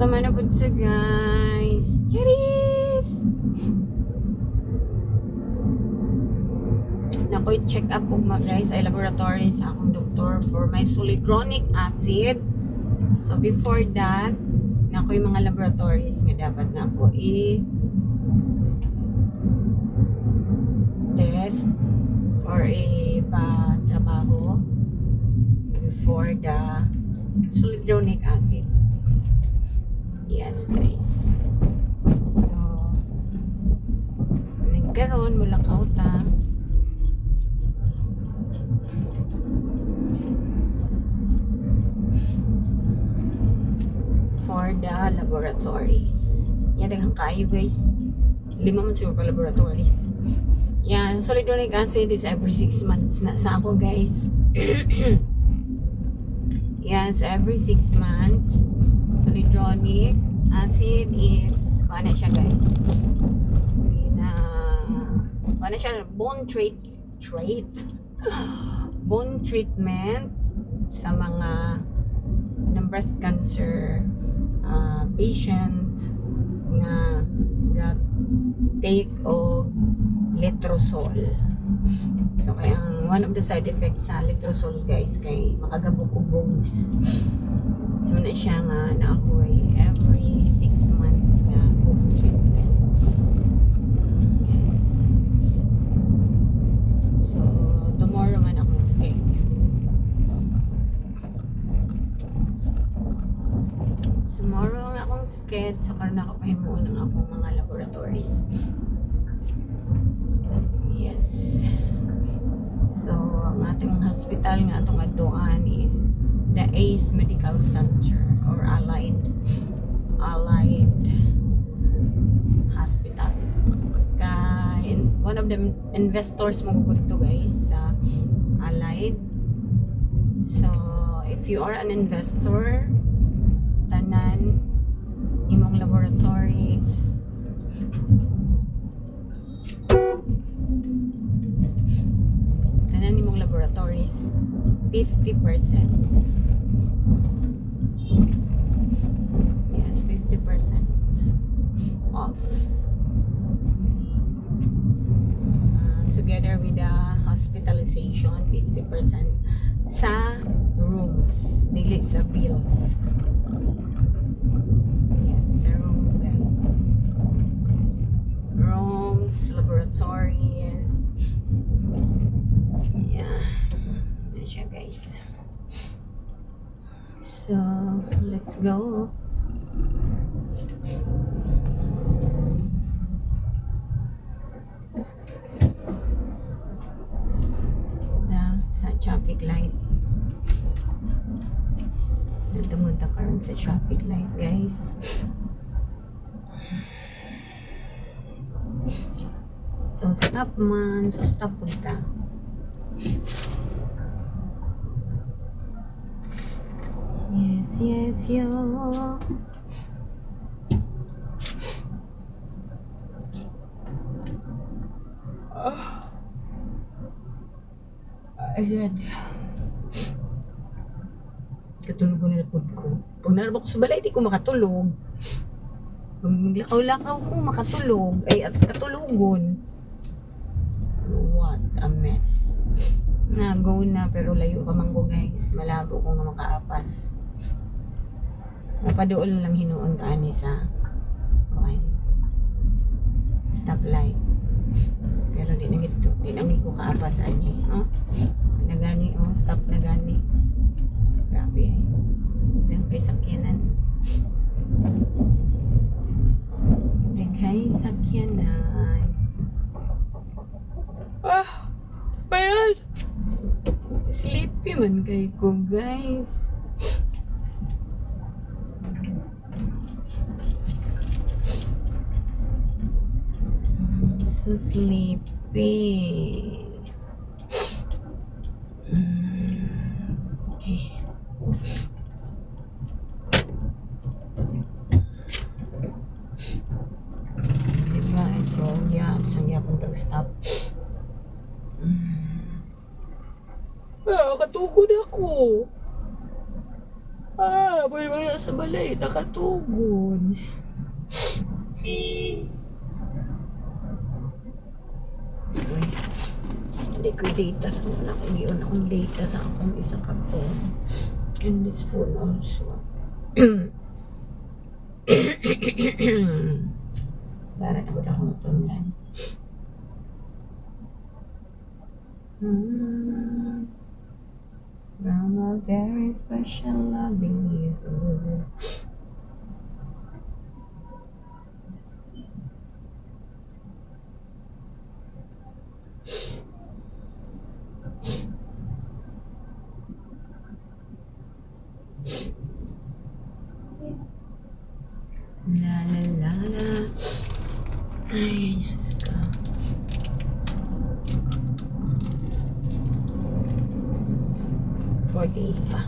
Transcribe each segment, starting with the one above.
naman na po siya, guys. Cheers! Nako'y check up po guys ay laboratory sa akong doktor for my zoledronic acid. So before that, nako'y mga laboratories nga dapat na ako test or pa-trabaho before the zoledronic acid. Yes guys. So nagkaroon mula kauta for the laboratories. Yan daghang kayo guys. 5 man siguro pa laboratories. Yan, zoledronic acid is every 6 months na sa ako guys. Yes, every 6 months. Zoledronic acid is ano siya guys? Ano siya? Bone treatment sa mga breast cancer patient nga take o letrozole. So kaya one of the side effects sa letrozole guys kay makagabok og bones. So na siya nga na-ako'y every 6 months nga bone treatment. Yes. So tomorrow man akong schedule. Tomorrow ang akong sked so karon ako pahimuon ng akong mga laboratories. Yes. So ang ating hospital nga atong adtuan is the ACE Medical Center or Allied Hospital. Kay one of the investors mo ko dito guys sa Allied. So if you are an investor, tanan imong laboratories tanan imong laboratories 50%. Yes, 50% off. Together with the hospitalization 50% sa rooms, dili sa bills. Rooms, laboratories. Yeah. Yan siya guys. So, let's go. Sa traffic light. Nagtumunta karon sa traffic light guys. So stop man, so stop punta. Yes, yo. Ayan. Katulog na napod ko. Pag narabak ko sa balay, di ko makatulog. Pag maglakaw-lakaw ko, makatulog. Ay, at katulugon. What a mess. Go na, pero layo pa man ko guys. Malabo ko nga makaapas. Napadool lang hinuon taan ni sa stoplight. Pero di na ko kaapas ani. Oh? Nagani, stop na gani. Grabe eh. Dahil kay sakyanan. Kay sakyanan. Bayan! Sleepy man kay ko guys. So sleepy. Okay. Diba? It's all yaps. Ang yapang pag-stop. Katugod ako. Wala sa balay, nakatugon. Uy, hindi ko data sa una kong yun akong data sa akong isa ka phone. And this phone also. Para na ba akong tunlan? From a very special loving you. La la la la. Ay, yes ka. $48 pa.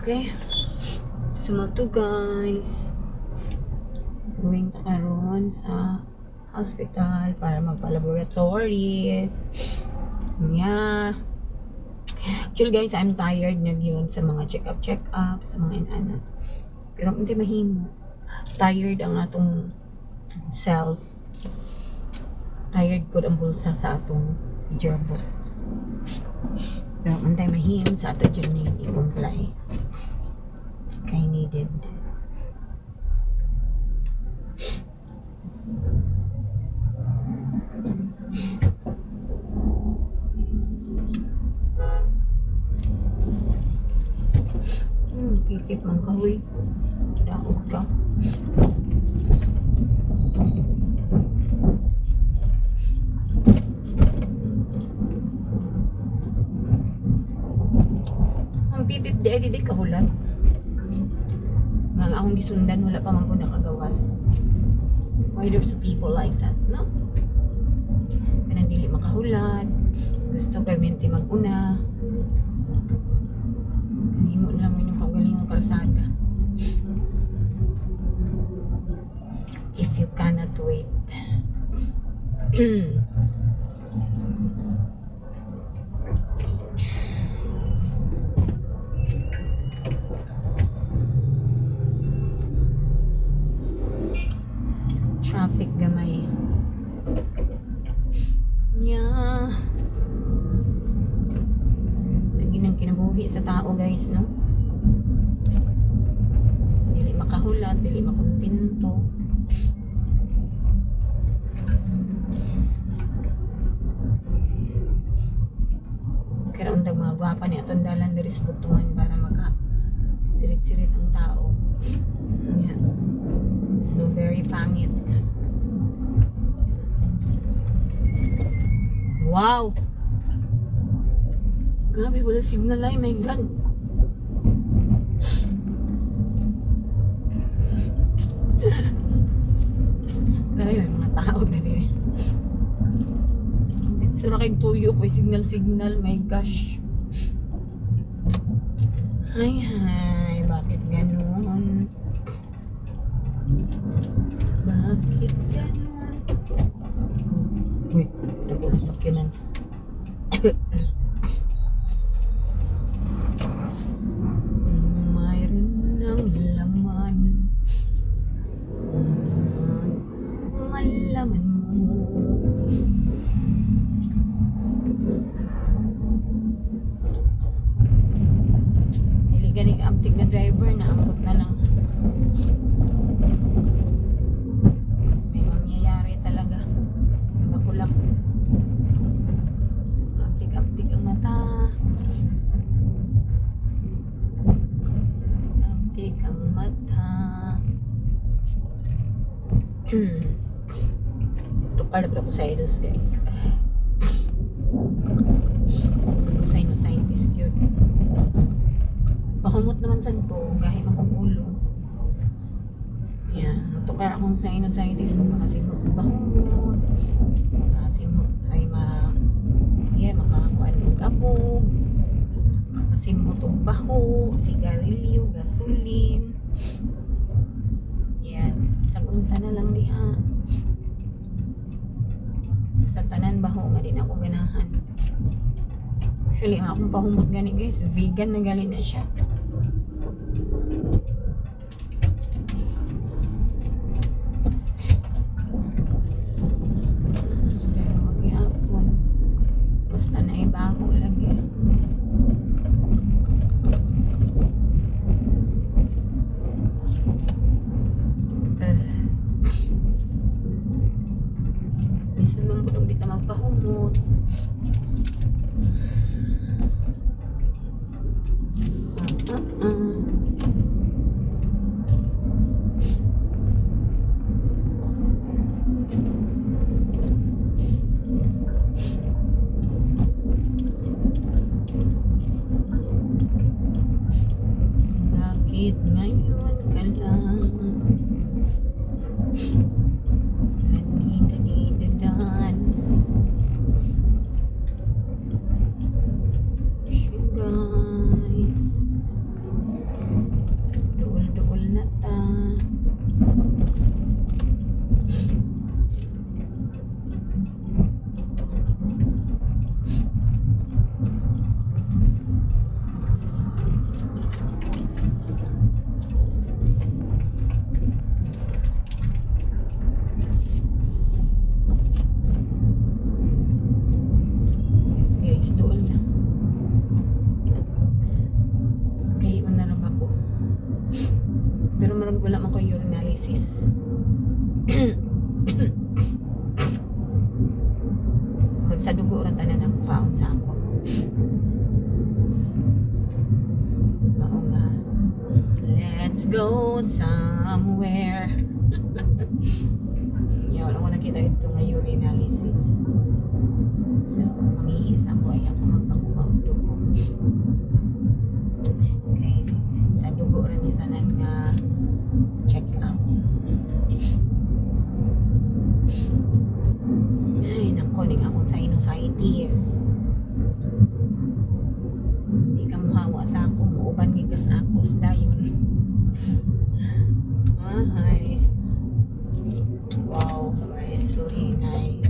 Okay. So, to guys. Going pa karon sa hospital para magpa-laboratories. Yeah. Actually guys, I'm tired na yun sa mga check-up, sa mga inana. Pero hindi mahimo. Tired ang atong self. Tired po ang bulsa sa atong gerbo. Pero hindi mahim sa ato dyan na yun i-comply. Kaya needed. Kitip man kahoy. Daog ka. Ang pipip di kahulat. Nga akong gisundan, wala pa man po nakagawas. Why there's people like that, no? Kanang dili makahulat. Gusto permente mag-una. Kanimo na lang yung pagaling kalsada. If you cannot wait. Traffic gamay. Yeah. Lagi nang kinabuhi sa tao guys, no? Dili makahulat, dili makontento. Kaya undag mga gwapa niya itong dalan dari sa butungan para maka sirit-sirit ang tao. Yeah. So very pangit. Wow! Grabe, wala signal ay, my God. Grabe, may mga tao na din. Dito sa aking tuyo ko, signal, my gosh. Hi, bakit ganun? Bakit ganun? Uy, naku sa sakyanan. Mayroon ng laman. Malaman mo. Niliganig amtig na driver na ambot na lang. May mangyayari talaga. Bakulak. Amtig ang mata. Amtig ang mata. Tukar na ko sa idos guys. Sinusitis yun. Pahumot naman sad ko kahit makukulo. Yan, matukar akong sinusitis pag makasimot ang pahumot. Makasimot ay makakuan yung abog. Masimot og baho, sigarilyo, gasolin. Yes, unsa na lang diha. Basta tanan baho nga din ako ganahan. Actually, ang akong pahumot gani guys, vegan na gali na siya. Pero magyapon. Basta na ibaho lagi. Bisan man po dito magpahumot. Bakit ngayon ka lang nagdidadadan? Guys, duol-duol na ta. Yes guys, duol na. Kahiyon na ba ko? Pero marag wala man ko urinalysis. Pag sa dugo ra tanan ang mukhaon sa ako. Mao nga. Let's go somewhere. Yo, wala ko nakita dito nga urinalysis. So, mangihis ako ay ako magpakuha og dugo. Okay, sa dugo rin yung tanan nga check up. Ay, nakuning akong sinusitis. Hindi ka muhawa sa ako, muuban gigas ako sa dayon. Ay. Wow, it's really nice.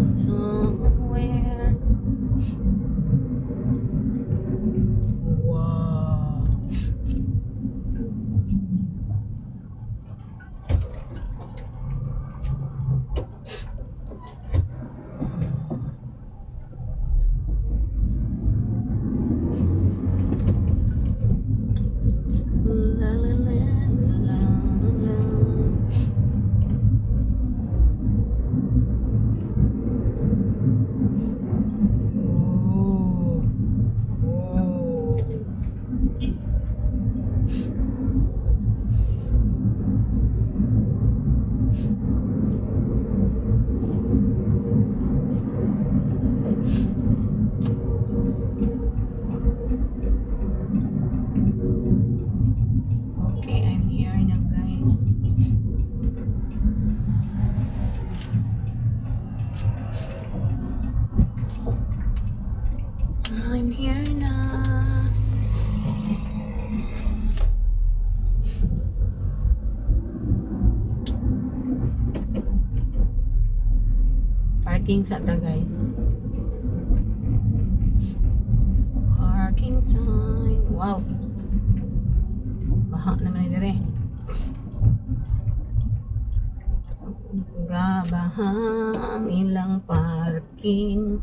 Somewhere. Wow. La la la la la. Okay, I'm here na guys. I'm here na. Parking sa ta guys. Parking time. Wow. Baha naman dire. Gabaha ang ilang parking.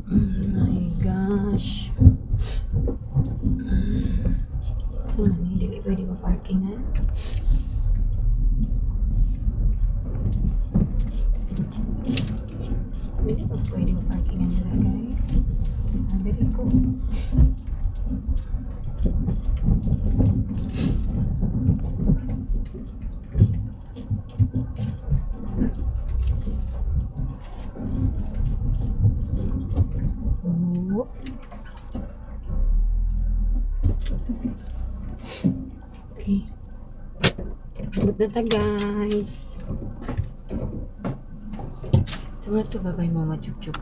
Oh my gosh. So, hindi pwede ba parkingan? Hindi ba pwede ba parkingan nila guys? Sabi rin ko. Okay. Abot na ta, guys. So, to bye-bye, Mama Chup Chup.